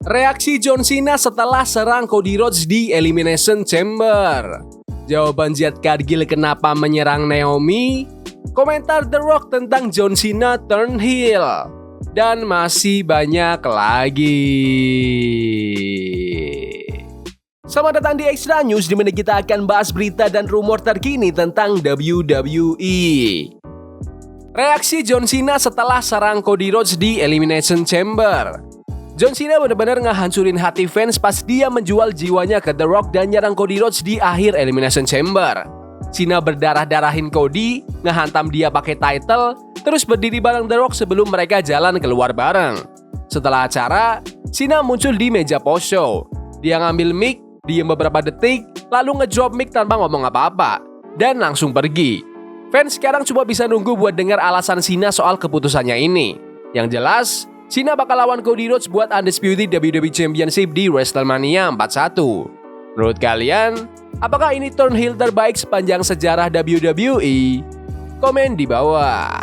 Reaksi John Cena setelah serang Cody Rhodes di Elimination Chamber. Jawaban Jade Cargill kenapa menyerang Naomi. Komentar The Rock tentang John Cena turn heel. Dan masih banyak lagi. Selamat datang di Extra News, di mana kita akan bahas berita dan rumor terkini tentang WWE. Reaksi John Cena setelah serang Cody Rhodes di Elimination Chamber. John Cena benar-benar ngehancurin hati fans pas dia menjual jiwanya ke The Rock dan nyerang Cody Rhodes di akhir Elimination Chamber. Cena berdarah-darahin Cody, ngehantam dia pakai title, terus berdiri bareng The Rock sebelum mereka jalan keluar bareng. Setelah acara, Cena muncul di meja post-show. Dia ngambil mic, diem beberapa detik, lalu ngedrop mic tanpa ngomong apa-apa, dan langsung pergi. Fans sekarang cuma bisa nunggu buat dengar alasan Cena soal keputusannya ini. Yang jelas, Cena bakal lawan Cody Rhodes buat Undisputed WWE Championship di WrestleMania 41. Menurut kalian, apakah ini turn heel terbaik sepanjang sejarah WWE? Komen di bawah.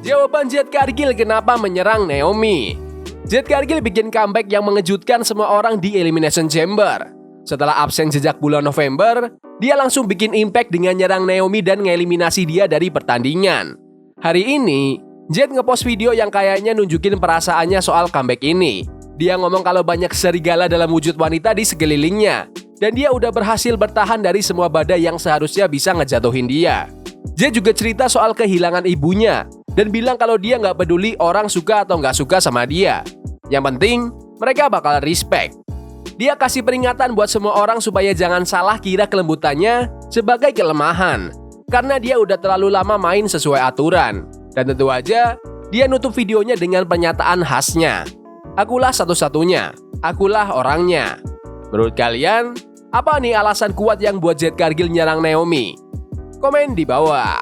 Jawaban Jade Cargill kenapa menyerang Naomi. Jade Cargill bikin comeback yang mengejutkan semua orang di Elimination Chamber. Setelah absen sejak bulan November, dia langsung bikin impact dengan nyerang Naomi dan ngeliminasi dia dari pertandingan. Hari ini, Jade ngepost video yang kayaknya nunjukin perasaannya soal comeback ini. Dia ngomong kalau banyak serigala dalam wujud wanita di sekelilingnya, dan dia udah berhasil bertahan dari semua badai yang seharusnya bisa ngejatuhin dia. Jade juga cerita soal kehilangan ibunya, dan bilang kalau dia nggak peduli orang suka atau nggak suka sama dia. Yang penting, mereka bakal respect. Dia kasih peringatan buat semua orang supaya jangan salah kira kelembutannya sebagai kelemahan, karena dia udah terlalu lama main sesuai aturan. Dan tentu aja, dia nutup videonya dengan pernyataan khasnya. Akulah satu-satunya, akulah orangnya. Menurut kalian, apa nih alasan kuat yang buat Jade Cargill nyerang Naomi? Komen di bawah.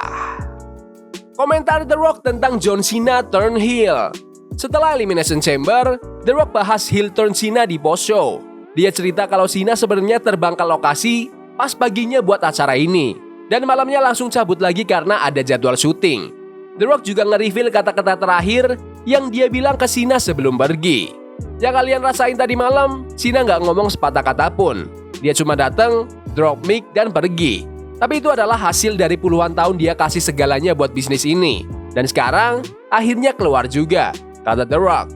Komentar The Rock tentang John Cena turn heel. Setelah Elimination Chamber, The Rock bahas heel turn Cena di post-show. Dia cerita kalau Cena sebenarnya terbang ke lokasi pas paginya buat acara ini, dan malamnya langsung cabut lagi karena ada jadwal syuting. The Rock juga nge-reveal kata-kata terakhir yang dia bilang ke Cena sebelum pergi. Yang kalian rasain tadi malam, Cena nggak ngomong sepatah kata pun. Dia cuma datang, drop mic, dan pergi. Tapi itu adalah hasil dari puluhan tahun dia kasih segalanya buat bisnis ini. Dan sekarang, akhirnya keluar juga, kata The Rock.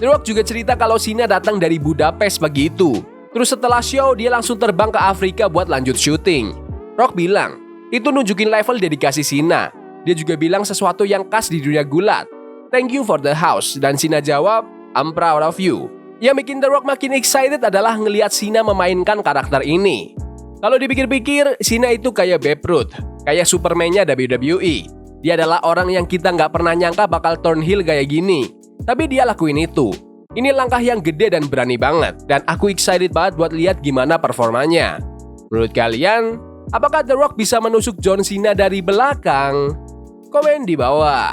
The Rock juga cerita kalau Cena datang dari Budapest pagi itu. Terus setelah show, dia langsung terbang ke Afrika buat lanjut syuting. Rock bilang, itu nunjukin level dedikasi Cena. Dia juga bilang sesuatu yang khas di dunia gulat. Thank you for the house. Dan Cena jawab, I'm proud of you. Yang bikin The Rock makin excited adalah ngelihat Cena memainkan karakter ini. Kalau dipikir-pikir, Cena itu kayak Babe Ruth, kayak Superman-nya WWE. Dia adalah orang yang kita nggak pernah nyangka bakal turn heel kayak gini. Tapi dia lakuin itu. Ini langkah yang gede dan berani banget. Dan aku excited banget buat lihat gimana performanya. Menurut kalian, apakah The Rock bisa menusuk John Cena dari belakang? Komen di bawah.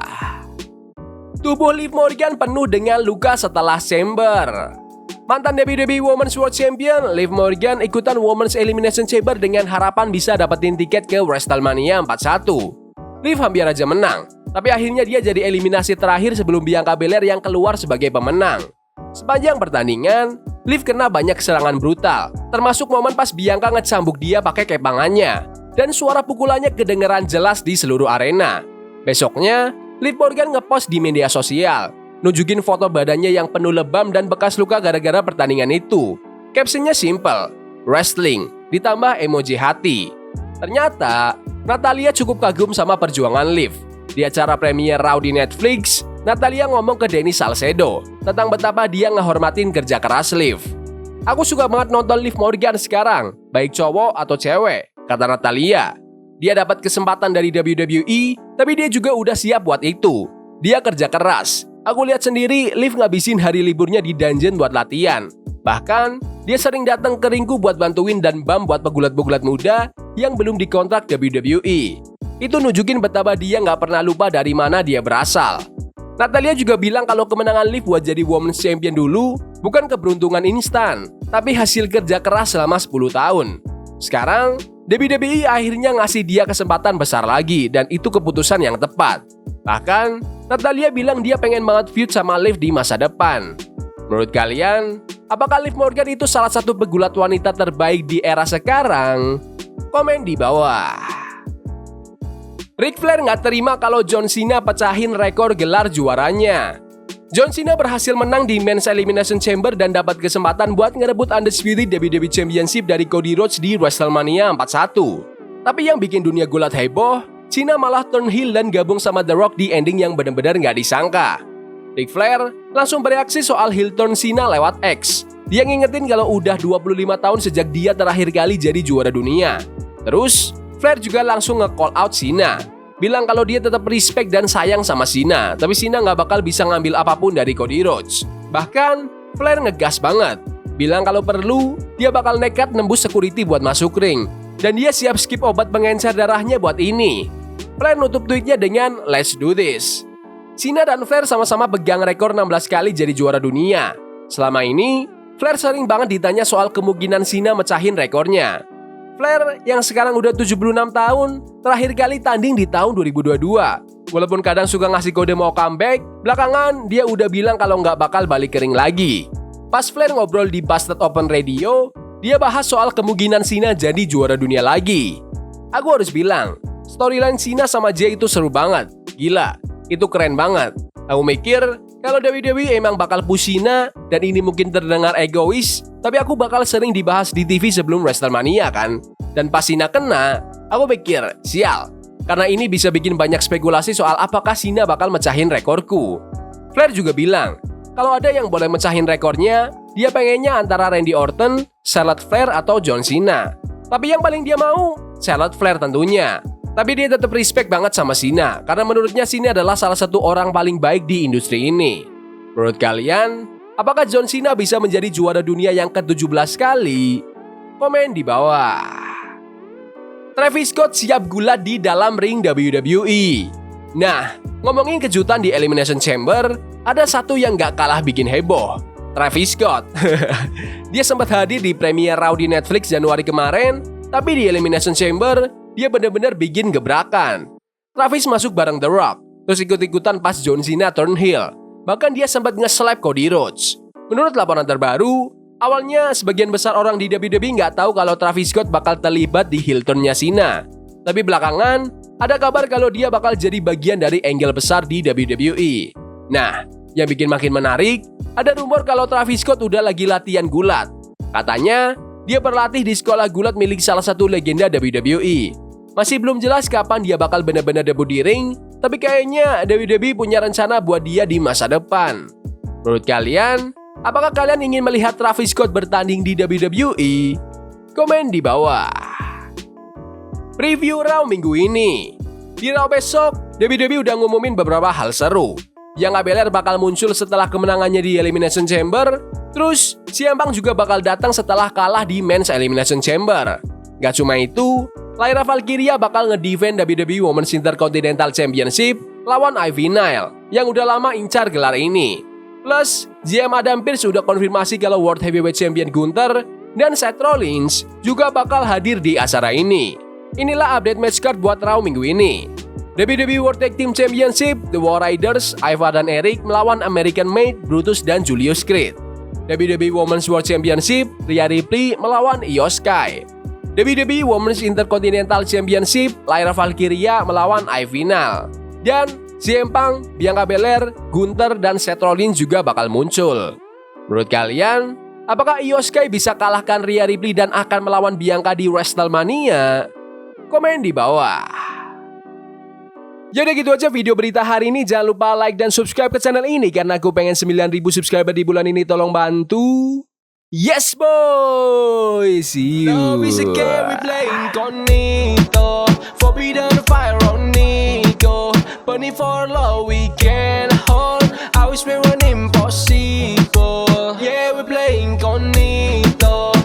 Tubuh Liv Morgan penuh dengan luka setelah Chamber. Mantan WWE Women's World Champion Liv Morgan ikutan Women's Elimination Chamber dengan harapan bisa dapetin tiket ke WrestleMania 41. Liv hampir aja menang, tapi akhirnya dia jadi eliminasi terakhir sebelum Bianca Belair yang keluar sebagai pemenang. Sepanjang pertandingan, Liv kena banyak serangan brutal, termasuk momen pas Bianca ngecambuk dia pakai kepangannya, dan suara pukulannya kedengeran jelas di seluruh arena. Besoknya, Liv Morgan ngepost di media sosial, nunjukin foto badannya yang penuh lebam dan bekas luka gara-gara pertandingan itu. Captionnya simple, wrestling, ditambah emoji hati. Ternyata, Natalya cukup kagum sama perjuangan Liv. Di acara premier Raw di Netflix, Natalya ngomong ke Denny Salcedo tentang betapa dia ngehormatin kerja keras Liv. Aku suka banget nonton Liv Morgan sekarang, baik cowok atau cewek, kata Natalya. Dia dapat kesempatan dari WWE, tapi dia juga udah siap buat itu. Dia kerja keras. Aku lihat sendiri Liv ngabisin hari liburnya di dungeon buat latihan. Bahkan, dia sering datang ke ringku buat bantuin dan bump buat pegulat-pegulat muda yang belum dikontrak WWE. Itu nunjukin betapa dia nggak pernah lupa dari mana dia berasal. Natalya juga bilang kalau kemenangan Liv buat jadi Women's Champion dulu bukan keberuntungan instan, tapi hasil kerja keras selama 10 tahun. Sekarang, WWE akhirnya ngasih dia kesempatan besar lagi dan itu keputusan yang tepat. Bahkan, Natalya bilang dia pengen banget feud sama Liv di masa depan. Menurut kalian, apakah Liv Morgan itu salah satu pegulat wanita terbaik di era sekarang? Komen di bawah. Ric Flair nggak terima kalau John Cena pecahin rekor gelar juaranya. John Cena berhasil menang di Men's Elimination Chamber dan dapat kesempatan buat ngerebut Undisputed WWE Championship dari Cody Rhodes di WrestleMania 41. Tapi yang bikin dunia gulat heboh, Cena malah turn heel dan gabung sama The Rock di ending yang benar-benar nggak disangka. Ric Flair langsung bereaksi soal heel turn Cena lewat X. Dia ngingetin kalau udah 25 tahun sejak dia terakhir kali jadi juara dunia. Terus, Flair juga langsung nge-call out Cena. Bilang kalau dia tetap respect dan sayang sama Cena, tapi Cena nggak bakal bisa ngambil apapun dari Cody Rhodes. Bahkan, Flair ngegas banget. Bilang kalau perlu, dia bakal nekat nembus security buat masuk ring. Dan dia siap skip obat pengencer darahnya buat ini. Flair nutup tweetnya dengan "Let's do this". Cena dan Flair sama-sama pegang rekor 16 kali jadi juara dunia. Selama ini, Flair sering banget ditanya soal kemungkinan Cena mecahin rekornya. Flair yang sekarang udah 76 tahun, terakhir kali tanding di tahun 2022. Walaupun kadang suka ngasih kode mau comeback, belakangan dia udah bilang kalau nggak bakal balik ke ring lagi. Pas Flair ngobrol di Busted Open Radio, dia bahas soal kemungkinan Cena jadi juara dunia lagi. Aku harus bilang, storyline Cena sama Jay itu seru banget. Gila, itu keren banget. Aku mikir, kalau WWE emang bakal push Cena, dan ini mungkin terdengar egois, tapi aku bakal sering dibahas di TV sebelum WrestleMania kan. Dan pas Cena kena, aku pikir, sial. Karena ini bisa bikin banyak spekulasi soal apakah Cena bakal mecahin rekorku. Flair juga bilang, kalau ada yang boleh mecahin rekornya, dia pengennya antara Randy Orton, Charlotte Flair, atau John Cena. Tapi yang paling dia mau, Charlotte Flair tentunya. Tapi dia tetap respect banget sama Cena, karena menurutnya Cena adalah salah satu orang paling baik di industri ini. Menurut kalian, apakah John Cena bisa menjadi juara dunia yang ke-17 kali? Komen di bawah. Travis Scott siap gulat di dalam ring WWE. Nah, ngomongin kejutan di Elimination Chamber, ada satu yang gak kalah bikin heboh. Travis Scott. Dia sempat hadir di premiere Raw di Netflix Januari kemarin, tapi di Elimination Chamber, dia benar-benar bikin gebrakan. Travis masuk bareng The Rock, terus ikut-ikutan pas John Cena turn heel. Bahkan dia sempat nge-slap Cody Rhodes. Menurut laporan terbaru, awalnya sebagian besar orang di WWE nggak tahu kalau Travis Scott bakal terlibat di heel turn-nya Cena. Tapi belakangan, ada kabar kalau dia bakal jadi bagian dari angle besar di WWE. Nah, yang bikin makin menarik, ada rumor kalau Travis Scott udah lagi latihan gulat. Katanya, dia berlatih di sekolah gulat milik salah satu legenda WWE. Masih belum jelas kapan dia bakal benar-benar debut di ring, tapi kayaknya WWE punya rencana buat dia di masa depan. Menurut kalian, apakah kalian ingin melihat Travis Scott bertanding di WWE? Komen di bawah. Preview Raw minggu ini. Di Raw besok, WWE udah ngumumin beberapa hal seru. Yang Belair bakal muncul setelah kemenangannya di Elimination Chamber. Terus, CM Punk juga bakal datang setelah kalah di Men's Elimination Chamber. Gak cuma itu, Lyra Valkyria bakal nge-defend WWE Women's Intercontinental Championship lawan Ivy Nile yang udah lama incar gelar ini. Plus, GM Adam Pearce udah konfirmasi kalau World Heavyweight Champion Gunther dan Seth Rollins juga bakal hadir di acara ini. Inilah update match card buat Raw minggu ini. WWE World Tag Team Championship, The War Raiders, Iva dan Eric melawan American Made, Brutus dan Julius Creed. WWE Women's World Championship, Rhea Ripley melawan Io Sky. WWE Women's Intercontinental Championship, Lyra Valkyria melawan Ivy Nile. Dan CM Punk, Bianca Belair, Gunther, dan Seth Rollins juga bakal muncul. Menurut kalian, apakah Io Sky bisa kalahkan Rhea Ripley dan akan melawan Bianca di WrestleMania? Komen di bawah. Jadi gitu aja video berita hari ini. Jangan lupa like dan subscribe ke channel ini karena aku pengen 9.000 subscriber di bulan ini. Tolong bantu. Yes boy. See you. Now is a game we play incognito. Forbidden fire on Nico. Bunny for love we can hold. I wish we were